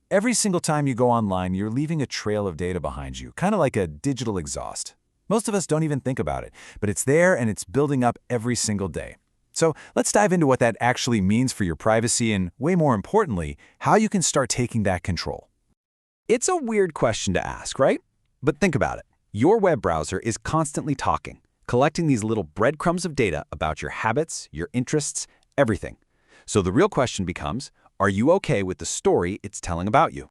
Every single time you go online, you're leaving a trail of data behind you, kind of like a digital exhaust. Most of us don't even think about it, but it's there and it's building up every single day. So let's dive into what that actually means for your privacy and, way more importantly, how you can start taking that control. It's a weird question to ask, right? But think about it. Your web browser is constantly talking, collecting these little breadcrumbs of data about your habits, your interests, everything. So the real question becomes, are you okay with the story it's telling about you?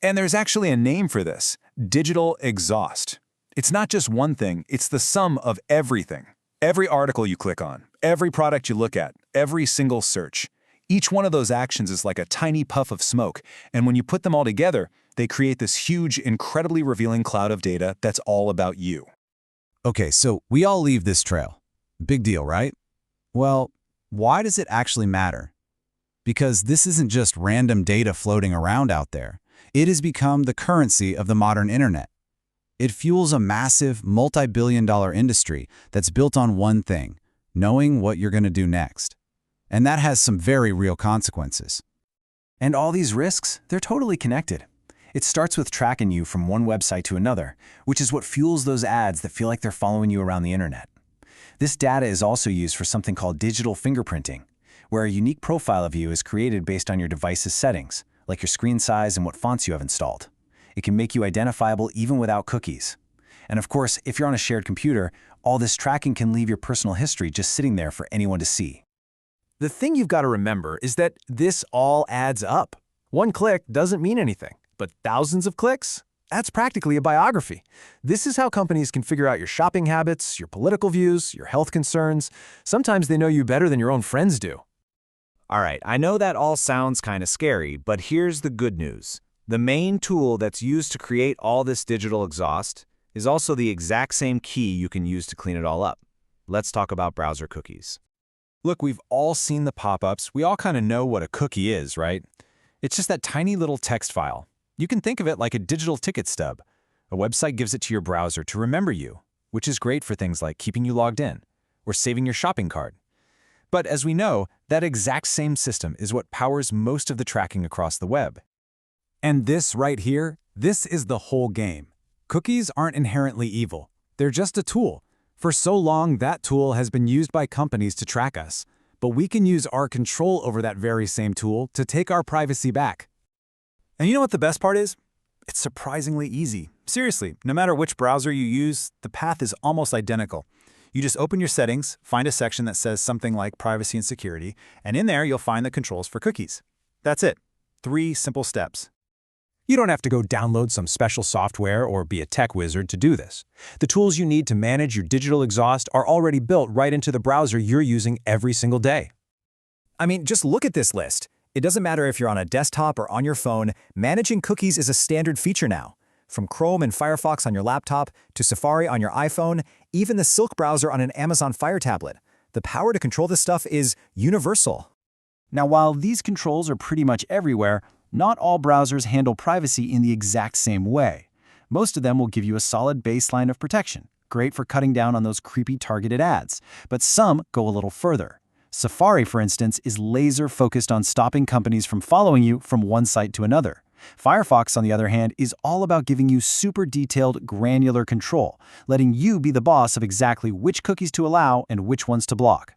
And there's actually a name for this: digital exhaust. It's not just one thing, it's the sum of everything. Every article you click on, every product you look at, every single search. Each one of those actions is like a tiny puff of smoke, and when you put them all together, they create this huge, incredibly revealing cloud of data that's all about you. Okay, so we all leave this trail. Big deal, right? Well, why does it actually matter? Because this isn't just random data floating around out there. It has become the currency of the modern internet. It fuels a massive, multi-billion-dollar industry that's built on one thing: knowing what you're going to do next. And that has some very real consequences. And all these risks, they're totally connected. It starts with tracking you from one website to another, which is what fuels those ads that feel like they're following you around the internet. This data is also used for something called digital fingerprinting, where a unique profile of you is created based on your device's settings, like your screen size and what fonts you have installed. It can make you identifiable even without cookies. And of course, if you're on a shared computer, all this tracking can leave your personal history just sitting there for anyone to see. The thing you've got to remember is that this all adds up. One click doesn't mean anything, but thousands of clicks? That's practically a biography. This is how companies can figure out your shopping habits, your political views, your health concerns. Sometimes they know you better than your own friends do. All right, I know that all sounds kind of scary, but here's the good news. The main tool that's used to create all this digital exhaust is also the exact same key you can use to clean it all up. Let's talk about browser cookies. Look, we've all seen the pop-ups. We all kind of know what a cookie is, right? It's just that tiny little text file. You can think of it like a digital ticket stub. A website gives it to your browser to remember you, which is great for things like keeping you logged in or saving your shopping cart. But as we know, that exact same system is what powers most of the tracking across the web. And this right here, this is the whole game. Cookies aren't inherently evil. They're just a tool. For so long, that tool has been used by companies to track us. But we can use our control over that very same tool to take our privacy back. And you know what the best part is? It's surprisingly easy. Seriously, no matter which browser you use, the path is almost identical. You just open your settings, find a section that says something like privacy and security, and in there you'll find the controls for cookies. That's it. 3 simple steps. You don't have to go download some special software or be a tech wizard to do this. The tools you need to manage your digital exhaust are already built right into the browser you're using every single day. I mean, just look at this list. It doesn't matter if you're on a desktop or on your phone, managing cookies is a standard feature now. From Chrome and Firefox on your laptop to Safari on your iPhone, even the Silk browser on an Amazon Fire tablet. The power to control this stuff is universal. Now, while these controls are pretty much everywhere, not all browsers handle privacy in the exact same way. Most of them will give you a solid baseline of protection, great for cutting down on those creepy targeted ads, but some go a little further. Safari, for instance, is laser-focused on stopping companies from following you from one site to another. Firefox, on the other hand, is all about giving you super detailed, granular control, letting you be the boss of exactly which cookies to allow and which ones to block.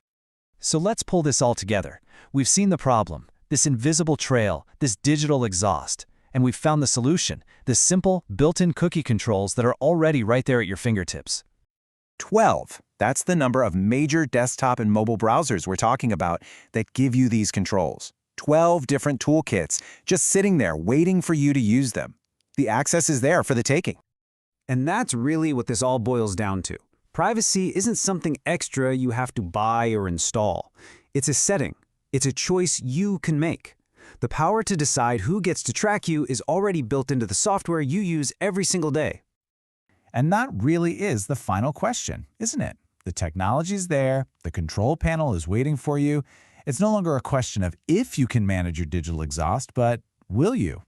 So let's pull this all together. We've seen the problem, this invisible trail, this digital exhaust, and we've found the solution, the simple, built-in cookie controls that are already right there at your fingertips. 12. That's the number of major desktop and mobile browsers we're talking about that give you these controls. 12 different toolkits just sitting there waiting for you to use them. The access is there for the taking. And that's really what this all boils down to. Privacy isn't something extra you have to buy or install. It's a setting. It's a choice you can make. The power to decide who gets to track you is already built into the software you use every single day. And that really is the final question, isn't it? The technology's there, the control panel is waiting for you. It's no longer a question of if you can manage your digital exhaust, but will you?